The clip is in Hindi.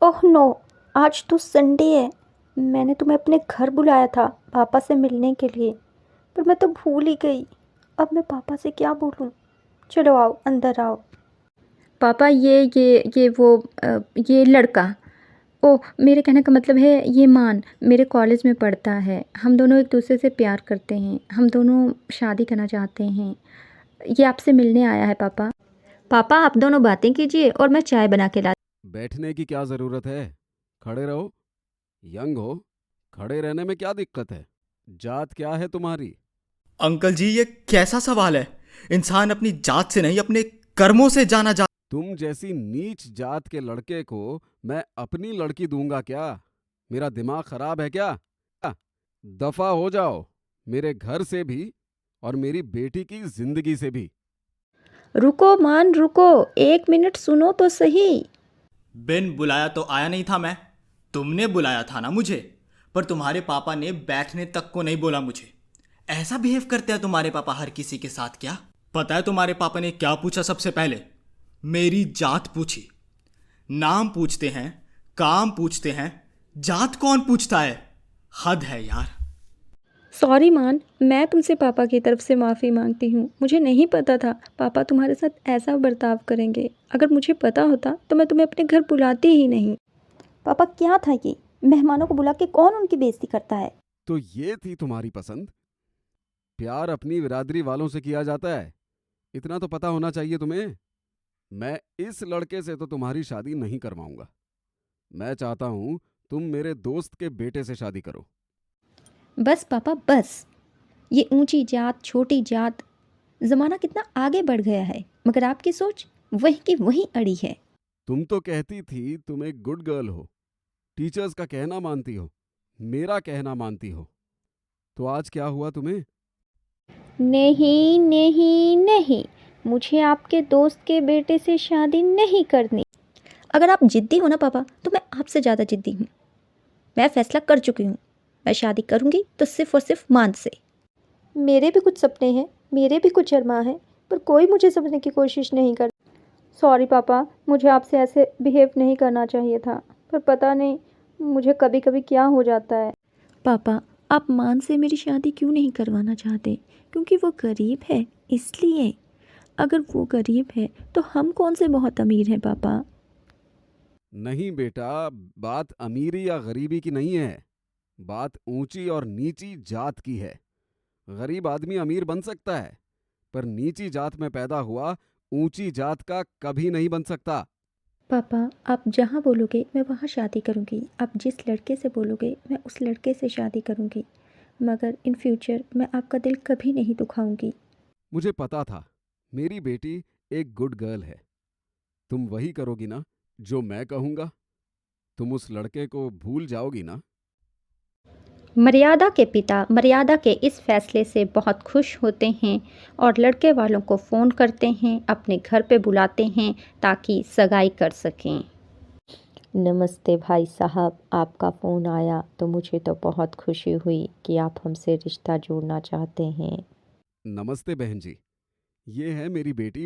ओह नो, आज तो संडे है। मैंने तुम्हें अपने घर बुलाया था पापा से मिलने के लिए, पर मैं तो भूल ही गई। अब मैं पापा से क्या बोलूं? चलो आओ, अंदर आओ। पापा ये वो ये लड़का। ओ, मेरे कहने का मतलब है ये मान मेरे कॉलेज में पढ़ता है। हम दोनों एक दूसरे से प्यार करते हैं, हम दोनों शादी करना चाहते हैं। ये आपसे मिलने आया है पापा। पापा आप दोनों बातें कीजिए और मैं चाय बना के ला। बैठने की क्या जरूरत है? खड़े रहो। यंग हो, खड़े रहने में क्या दिक्कत है? जात क्या है तुम्हारी? अंकल जी, ये कैसा सवाल है? इंसान अपनी जात से नहीं, अपने कर्मों से जाना जा। तुम जैसी नीच जात के लड़के को मैं अपनी लड़की दूंगा क्या? मेरा दिमाग खराब है क्या? दफा हो जाओ, मेरे घर से भी और मेरी बेटी की जिंदगी से भी। रुको मान रुको, 1 मिनट सुनो तो सही। बिन बुलाया तो आया नहीं था मैं। तुमने बुलाया था ना मुझे। पर तुम्हारे पापा ने बैठने तक को नहीं बोला मुझे। ऐसा बिहेव करते हैं तुम्हारे पापा हर किसी के साथ क्या? पता है तुम्हारे पापा ने क्या पूछा सबसे पहले? मेरी जात पूछी। नाम पूछते हैं, काम पूछते हैं, जात कौन पूछता है? हद है यार। सॉरी मान, मैं तुमसे पापा की तरफ से माफ़ी मांगती हूँ। मुझे नहीं पता था पापा तुम्हारे साथ ऐसा बर्ताव करेंगे। अगर मुझे पता होता तो मैं तुम्हें अपने घर बुलाती ही नहीं। पापा क्या था ये? मेहमानों को बुला के कौन उनकी बेइज्जती करता है? तो ये थी तुम्हारी पसंद? प्यार अपनी बिरादरी वालों से किया जाता है, इतना तो पता होना चाहिए तुम्हें। मैं इस लड़के से तो तुम्हारी शादी नहीं करवाऊंगा। मैं चाहता हूं तुम मेरे दोस्त के बेटे से शादी करो। बस पापा बस। ये ऊंची जात छोटी जात, ज़माना कितना आगे बढ़ गया है, मगर आपकी सोच वहीं की वहीं अड़ी है। तुम तो कहती थी तुम एक गुड गर्ल हो, टीचर्स का कहना मानती हो, मेरा कहना मानती हो। तो आज क्या हुआ तुम्हें? नहीं नहीं नहीं, मुझे आपके दोस्त के बेटे से शादी नहीं करनी। अगर आप जिद्दी हो ना पापा, तो मैं आपसे ज़्यादा जिद्दी हूँ। मैं फैसला कर चुकी हूँ। मैं शादी करूँगी तो सिर्फ और सिर्फ मान से। मेरे भी कुछ सपने हैं, मेरे भी कुछ अरमां हैं, पर कोई मुझे समझने की कोशिश नहीं कर। सॉरी पापा, मुझे आपसे ऐसे बिहेव नहीं करना चाहिए था, पर पता नहीं मुझे कभी कभी क्या हो जाता है। पापा, आप मान से मेरी शादी क्यों नहीं करवाना चाहते? क्योंकि वो गरीब है, इसलिए। अगर वो गरीब है तो हम कौन से बहुत अमीर हैं पापा? नहीं बेटा, बात अमीरी या गरीबी की नहीं है, बात ऊंची और नीची जात की है। गरीब आदमी अमीर बन सकता है, पर नीची जात में पैदा हुआ ऊंची जात का कभी नहीं बन सकता। पापा, आप जहाँ बोलोगे मैं वहाँ शादी करूँगी। आप जिस लड़के से बोलोगे मैं उस लड़के से शादी करूँगी। मगर इन फ्यूचर मैं आपका दिल कभी नहीं दुखाऊंगी। मुझे पता था मेरी बेटी एक गुड गर्ल है। तुम वही करोगी ना जो मैं कहूंगा? तुम उस लड़के को भूल जाओगी ना? मर्यादा के पिता मर्यादा के इस फैसले से बहुत खुश होते हैं और लड़के वालों को फ़ोन करते हैं, अपने घर पे बुलाते हैं ताकि सगाई कर सकें। नमस्ते भाई साहब, आपका फ़ोन आया तो मुझे तो बहुत खुशी हुई कि आप हमसे रिश्ता जोड़ना चाहते हैं। नमस्ते बहन जी, ये है मेरी बेटी